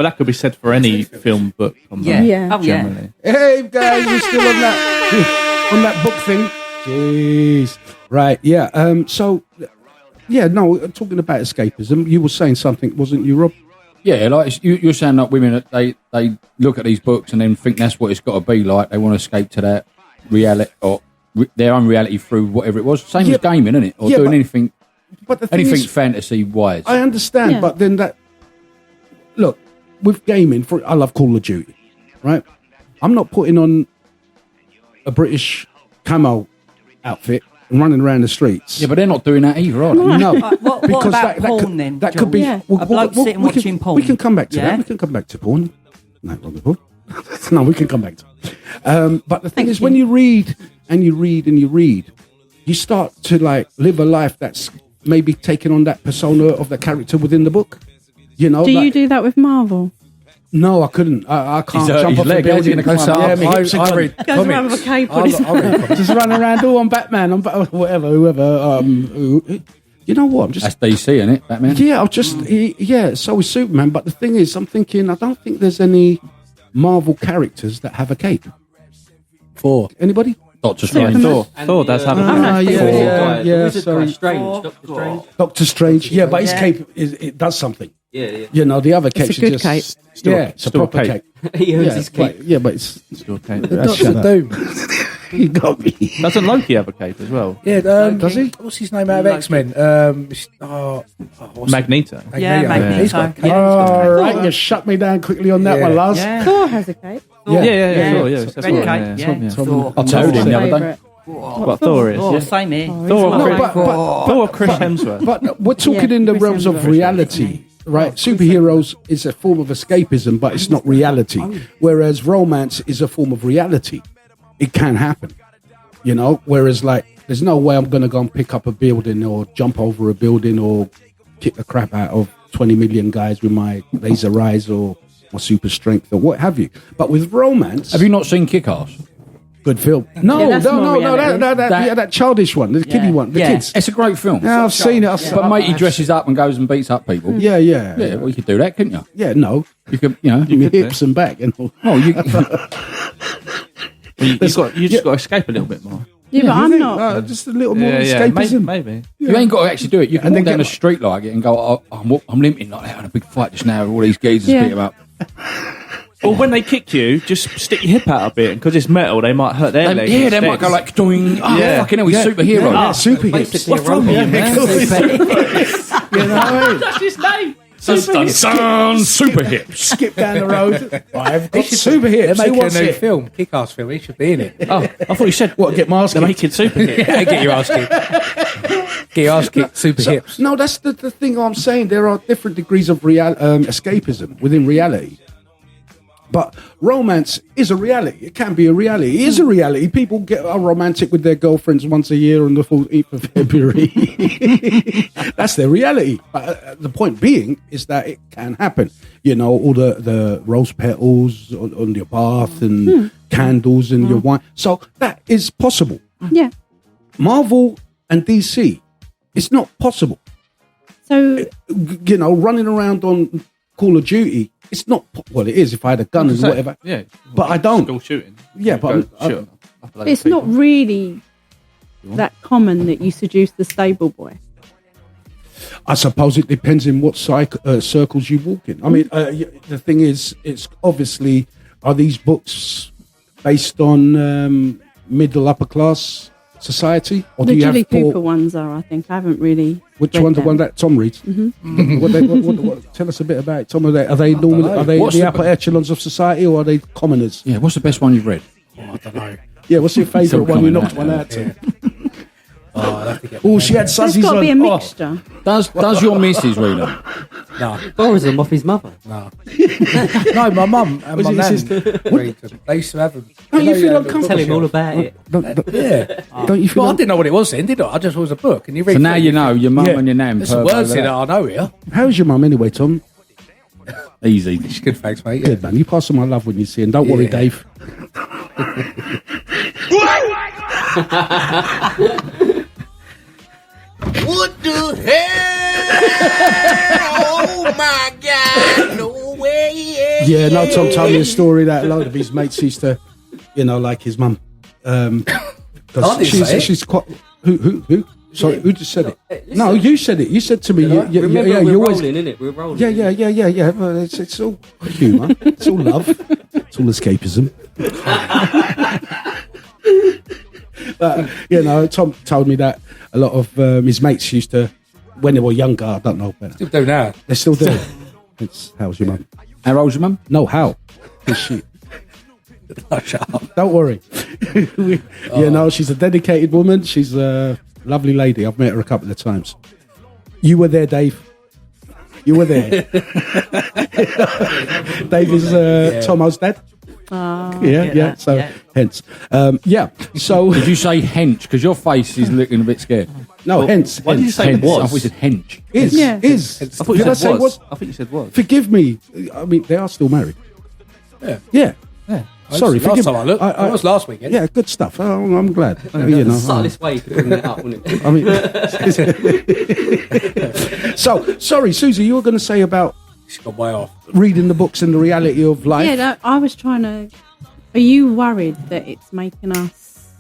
But that could be said for any film book. On generally. Hey guys, you're still on that book thing. Jeez. Right. Yeah. Talking about escapism, you were saying something, wasn't you, Rob? Yeah, like you're saying that women they look at these books and then think that's what it's got to be like. They want to escape to that reality or their own reality through whatever it was. Same as gaming, isn't it? Or doing anything fantasy wise. I understand, but then look, with gaming, I love Call of Duty, right? I'm not putting on a British camo outfit and running around the streets. Yeah, but they're not doing that either, are they? No, what about porn then? That could be. A bloke sitting watching porn. We can come back to that. We can come back to porn. No, wrong with porn. No, we can come back to it. But the thing is, when you read and you read and you read, you start to like live a life that's maybe taking on that persona of the character within the book. You know, do you do that with Marvel? No, I couldn't. I can't jump off the building and go I read goes around with a cape. Just run around. Oh, I'm Batman. I'm whoever. You know what? That's DC, isn't it? Batman. Yeah, so is Superman. But the thing is, I'm thinking, I don't think there's any Marvel characters that have a cape. Thor. Anybody? Doctor Strange. Thor does have a cape. Doctor Strange. Yeah, but his cape it does something. Yeah. You know, the other cape is a good cape. It's a proper cape. He owns his cape. But it's still a cape. Doctor Doom. You got me. Doesn't Loki have a cape as well? Yeah, does he? What's his name out of X-Men? Magneto. Magneto. He's got a cape. All right, you shut me down quickly on that one, Lars. Thor has a cape. Red cape. Thor. I told him the other day. What Thor is? Oh, same here. Thor, Chris Hemsworth. But we're talking in the realms of reality. Right, superheroes is a form of escapism, but it's not reality. Whereas romance is a form of reality. It can happen, you know. Whereas, like, there's no way I'm going to go and pick up a building or jump over a building or kick the crap out of 20 million guys with my laser eyes or my super strength or what have you. But with romance, have you not seen Kick-Ass? Good film. No, that childish one, the kiddie one, the kids. It's a great film. Yeah, I've seen it. But matey dresses up and goes and beats up people. Yeah. Well, you could do that, couldn't you? Yeah, no. You could, you know. Your hips and back and all. Oh, you just got to escape a little bit more. Yeah, but I'm not. Just a little more escapism. Maybe. You ain't got to actually do it. You can walk down the street like it and go, I'm limping like that on a big fight just now. All these geezers beat him up. Or when they kick you, just stick your hip out a bit, and because it's metal, they might hurt their legs. Yeah, they might go like, doing, fucking hell, he's superhero. Yeah, super hips. What's wrong with you, man? You know, that's his name. Super hips. Skip down the road. I've got super hips. They're making a new film, Kick-Ass film. He should be in it. Oh, I thought you said what? Get my ass they're kicked. making super hips. Get your ass kicked. Get your ass kicked. Super hips. No, that's the thing I'm saying. There are different degrees of escapism within reality. But romance is a reality. It can be a reality. It is a reality. People are romantic with their girlfriends once a year on the 14th of February. That's their reality. But the point being is that it can happen. You know, all the rose petals on your bath and candles and your wine. So that is possible. Yeah. Marvel and DC, it's not possible. So, you know, running around on Call of Duty, it's not, well, it is if I had a gun and whatever. Yeah. But I don't. Still shooting. Yeah, but it's not really that common that you seduce the stable boy. I suppose it depends in what circles you walk in. I mean, the thing is, it's obviously, are these books based on middle, upper class society? Or The do you Jilly have poor... Cooper ones are, I think. I haven't really. Which one? The one that Tom reads? Mm-hmm. what, tell us a bit about it. Tom, are they normal? Are they the upper echelons of society, or are they commoners? Yeah. What's the best one you've read? I don't know. Yeah. What's your favourite one? You knocked one out to. Oh, she had There's suzzies got to on. be a mixture. Does your missus read them? No. Borrows them off his mother. No. No, my mum and my nan read them. They used to have them. Don't you feel uncomfortable? Tell him all about it. Yeah. Don't you feel? Well, I didn't know what it was then, did I? I just was a book, and you read. So now you know your mum and your nan. There's some words in it I know here. How's your mum anyway, Tom? Easy. She's good, thanks, mate. Good, man. You pass on my love when you see him. Don't worry, Dave. What the hell? Oh my God! No way! Yeah, no, Tom told me a story that a lot of his mates used to, like his mum. She's quite. Who? Sorry, who just said it? No, you said it. You said to me. Remember, yeah, we're you always. rolling, innit? We're rolling. Yeah. Well, it's all humour. It's all love. It's all escapism. Tom told me that a lot of his mates used to, when they were younger, I don't know better. Still do now. They still do. How's your mum? How old's your mum? No, how? Is she? Oh, shut up. Don't worry. She's a dedicated woman. She's a lovely lady. I've met her a couple of times. You were there, Dave. You were there. Dave is Tomo's dad. Yeah. So, hence. So, did you say hench? Because your face is looking a bit scared. No, hence. Why did you say Hench. was? I thought you said hench. Is. I thought you said was. I think you said was. Forgive me. I mean, they are still married. Yeah. Sorry, last forgive time I looked. I was last weekend. Yeah, good stuff. Oh, I'm glad. The subtlest way you could bring that up, wouldn't it? I mean, so sorry, Susie, you were going to say about It's gone way off. reading the books and the reality of life. Yeah, no, I was trying to. Are you worried that it's making us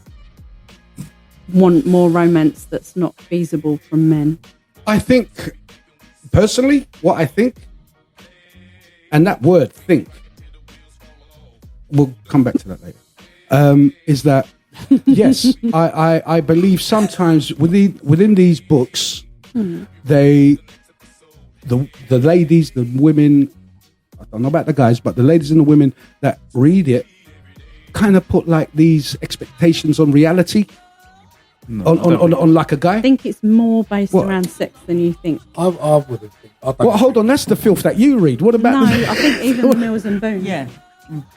want more romance that's not feasible from men? I think, personally, what I think, and that word "think," we'll come back to that later. Is that yes? I believe sometimes within these books, the ladies, the women, I don't know about the guys, but the ladies and the women that read it kind of put like these expectations on reality. On like a guy. I think it's more based around sex than you think. I wouldn't think. Well, hold on, that's the filth that you read. What about? No, I think even the Mills and Boone. Yeah.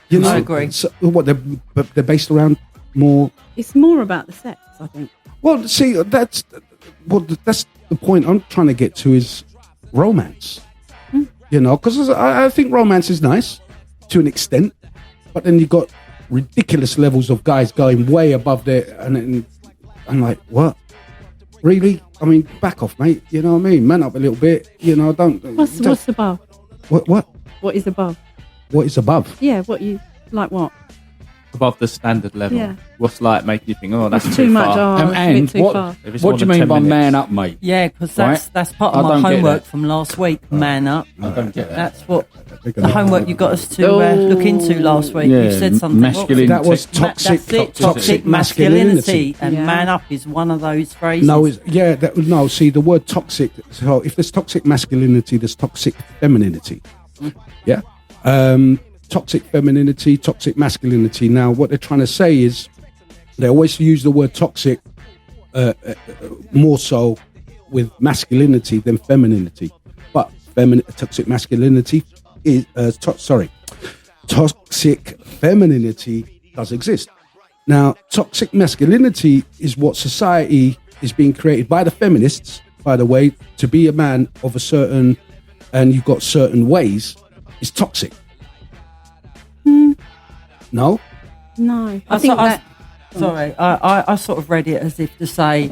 You know, I agree. So, what they're based around more. It's more about the sex, I think. Well, see, that's the point I'm trying to get to is romance. You know, because I think romance is nice to an extent, but then you've got ridiculous levels of guys going way above there, and I'm like, what? Really? I mean, back off, mate. You know what I mean? Man up a little bit. You know, don't. What's above? What? What is above? What is above? Yeah, what you like? What? Above the standard level. Yeah. What's like making you think, oh, that's Too much. far. Oh, it's a bit too far. If it's what more do you than mean 10 by minutes. man up, mate? Yeah, because Right? that's part I of my don't get homework that. from last week. Man up. I don't get that. That's what the homework you got us to look into last week. Yeah, You said something. masculine- That was Ma- toxic. that's it, Toxic masculinity. And Yeah. man up is one of those phrases. No, no. See, the word toxic. So, if there's toxic masculinity, there's toxic femininity. Yeah. Toxic femininity, toxic masculinity. Now, what they're trying to say is they always use the word toxic more so with masculinity than femininity. But toxic masculinity is toxic femininity does exist. Now, toxic masculinity is what society is being created by the feminists, by the way, to be a man of a certain, and you've got certain ways, is toxic. No? No, I think that. Sorry, I sort of read it as if to say,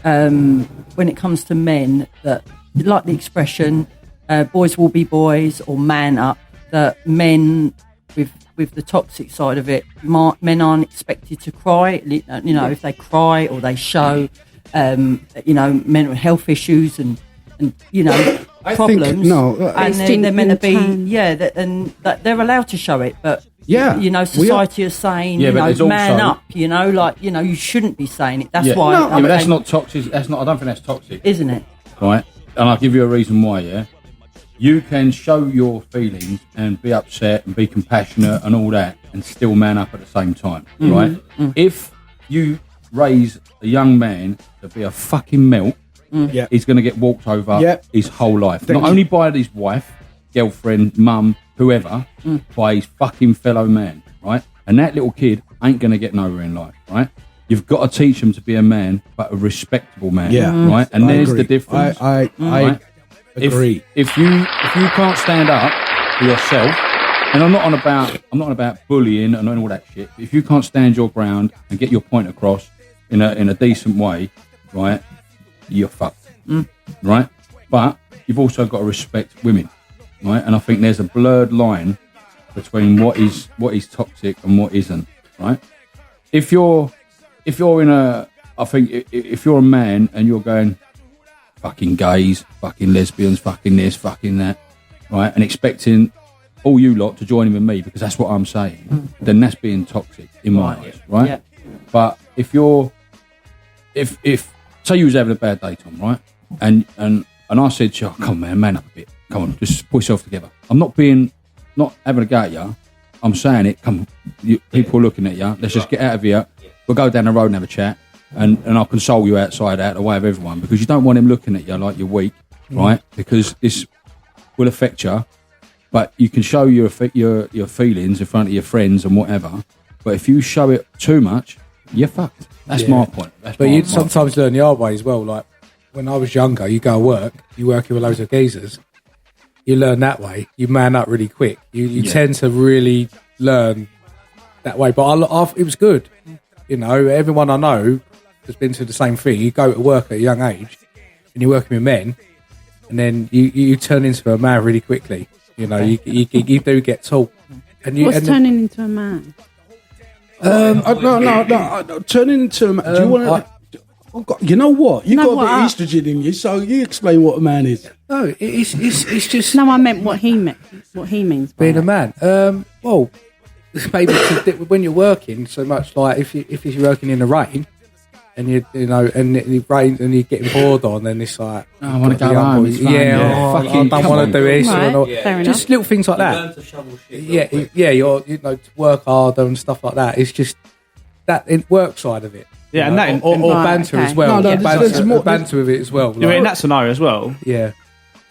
when it comes to men, that like the expression, boys will be boys or man up, that men with the toxic side of it, men aren't expected to cry. You know, if they cry or they show, mental health issues and problems. And they're meant to be, that they're allowed to show it, but. Yeah, society is saying, man up. You shouldn't be saying it. That's why. But that's not toxic. That's not. I don't think that's toxic, isn't it? Right, and I'll give you a reason why. Yeah, you can show your feelings and be upset and be compassionate and all that, and still man up at the same time. Right? If you raise a young man to be a fucking melt, he's going to get walked over his whole life. Not only by his wife, girlfriend, mum, whoever, by his fucking fellow man, right? And that little kid ain't going to get nowhere in life, right? You've got to teach him to be a man, but a respectable man, right? And there's the difference. I agree. If you can't stand up for yourself, and I'm not on about bullying and all that shit. If you can't stand your ground and get your point across in a decent way, right? You're fucked, right? But you've also got to respect women. Right, and I think there's a blurred line between what is toxic and what isn't, right? If you're in a, I think if you're a man and you're going, fucking gays, fucking lesbians, fucking this, fucking that, right, and expecting all you lot to join in with me because that's what I'm saying, then that's being toxic in my eyes, right? Yeah. But if say you was having a bad day, Tom, right, and I said to you, oh, come on, man up a bit, come on, just pull yourself together. I'm not having a go at you. I'm saying it. People are looking at you. Let's just get out of here. We'll go down the road and have a chat, and I'll console you outside, out of the way of everyone, because you don't want him looking at you like you're weak, right? Because this will affect you. But you can show your feelings in front of your friends and whatever. But if you show it too much, you're fucked. That's my point. But you'd sometimes learn the hard way as well. Like when I was younger, you go to work, you working with loads of geezers. You learn that way. You man up really quick. You tend to really learn that way. But it was good. You know, everyone I know has been to the same thing. You go to work at a young age, and you're working with men, and then you turn into a man really quickly. You know, you do get taught. What's turning into a man? No. Turning into a man. Do you want to? Oh God, you know what? You got a bit of estrogen in you, so you explain what a man is. No, it's just. No, I meant what he meant. What he means by being a man. Well, maybe when you're working so much, like if you're working in the rain. And and it rains and you're getting bored on, then it's like, I want to go home. I don't want to do this. Right, just little things like that. You're to work harder and stuff like that. It's just that work side of it. Yeah, and that or banter as well. There's more banter with it as well. You're in that scenario as well. Yeah,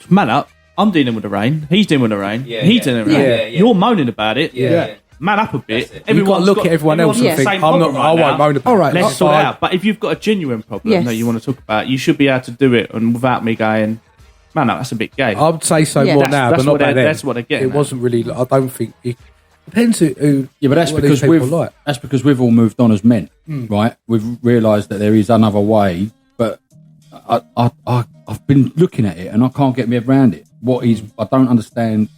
man up. I'm dealing with the rain. He's dealing with the rain. He's dealing with the rain. You're moaning about it. Yeah. Man up a bit. You've got to look at everyone else and think, I won't moan about it. All right, let's sort it out. But if you've got a genuine problem that you want to talk about, you should be able to do it, and without me going, man, that's a bit gay. I would say so more now, but not back then. That's what they're getting. It wasn't really. I don't think. It depends who. Yeah, but that's because we've all moved on as men, right? We've realised that there is another way, but I've been looking at it and I can't get me around it. I don't understand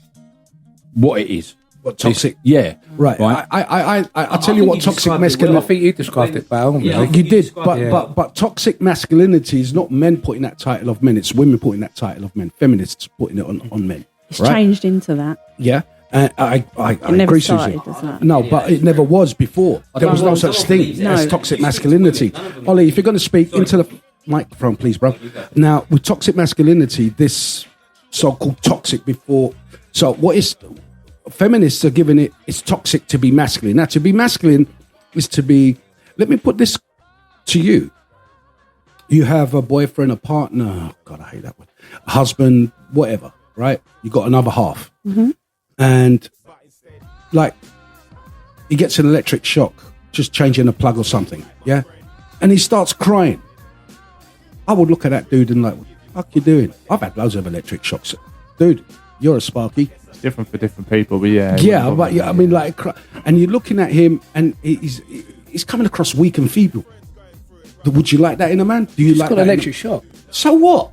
what it is. What toxic? Yeah, right. I tell you what toxic masculinity. I think you described it well. You did, but toxic masculinity is not men putting that title of men. It's women putting that title of men. Feminists putting it on men. It's changed into that. Yeah, I agree, Susie. No, but it never was before. There was no such thing as toxic masculinity. Ollie, if you're going to speak into the microphone, please, bro. Now, with toxic masculinity, this so-called toxic before. So what is? Feminists are giving it's toxic to be masculine. Now, to be masculine is to be, let me put this to you. You have a boyfriend, a partner, oh God, I hate that word, a husband, whatever, right? You got another half. Mm-hmm. And like, he gets an electric shock, just changing a plug or something, yeah? And he starts crying. I would look at that dude and like, what the fuck you doing? I've had loads of electric shocks. Dude, you're a sparky. It's different for different people, but yeah. Yeah, but I mean, like, and you're looking at him, and he's coming across weak and feeble. Would you like that in a man? Do you like got that? Electric shock. So what?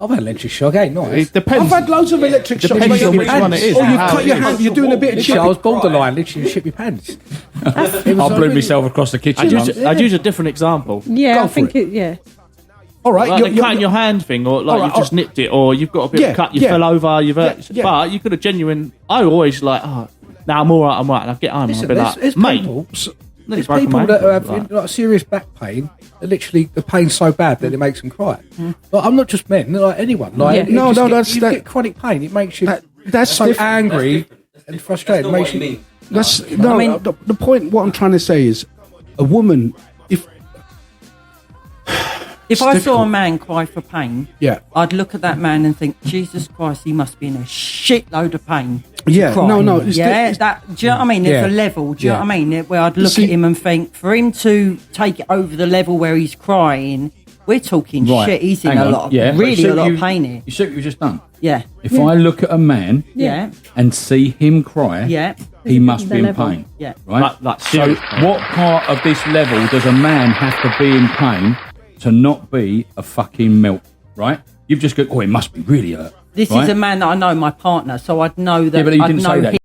I've had electric shock. Ain't nice. It depends. I've had loads of electric shocks. Depends on which one it is. Oh, you've cut your hand. You're doing a bit of shit. I was borderline. Literally, shit my pants. I blew myself across the kitchen. I'd use a different example. Yeah, I think it. All right, like the cutting your hand thing, or like you just nipped it, or you've got a bit of cut, you fell over, you've hurt. But you could have genuine. I always like, I'm all right, and I'll get home. I'll be like, mate. There's people that are having like serious back pain. Literally, the pain's so bad that it makes them cry. Like, I'm not just men, like anyone. Like, you get chronic pain. It makes you that's so angry and frustrated. Makes you. That's the point. What I'm trying to say is, a woman, if I saw a man cry for pain, I'd look at that man and think, Jesus Christ, he must be in a shitload of pain. Yeah, cry. no. Do you know what I mean? There's a level. Do you know what I mean? Where I'd look at him and think, for him to take it over the level where he's crying, we're talking shit. He's in a lot of pain here. You see what you've just done? Yeah. If I look at a man and see him cry, he must be in pain. Yeah. Right? So what part of this level does a man have to be in pain to not be a fucking melt, right? You've just got, it must be really hurt. This is a man that I know, my partner, so I'd know that. Yeah, but you didn't say that.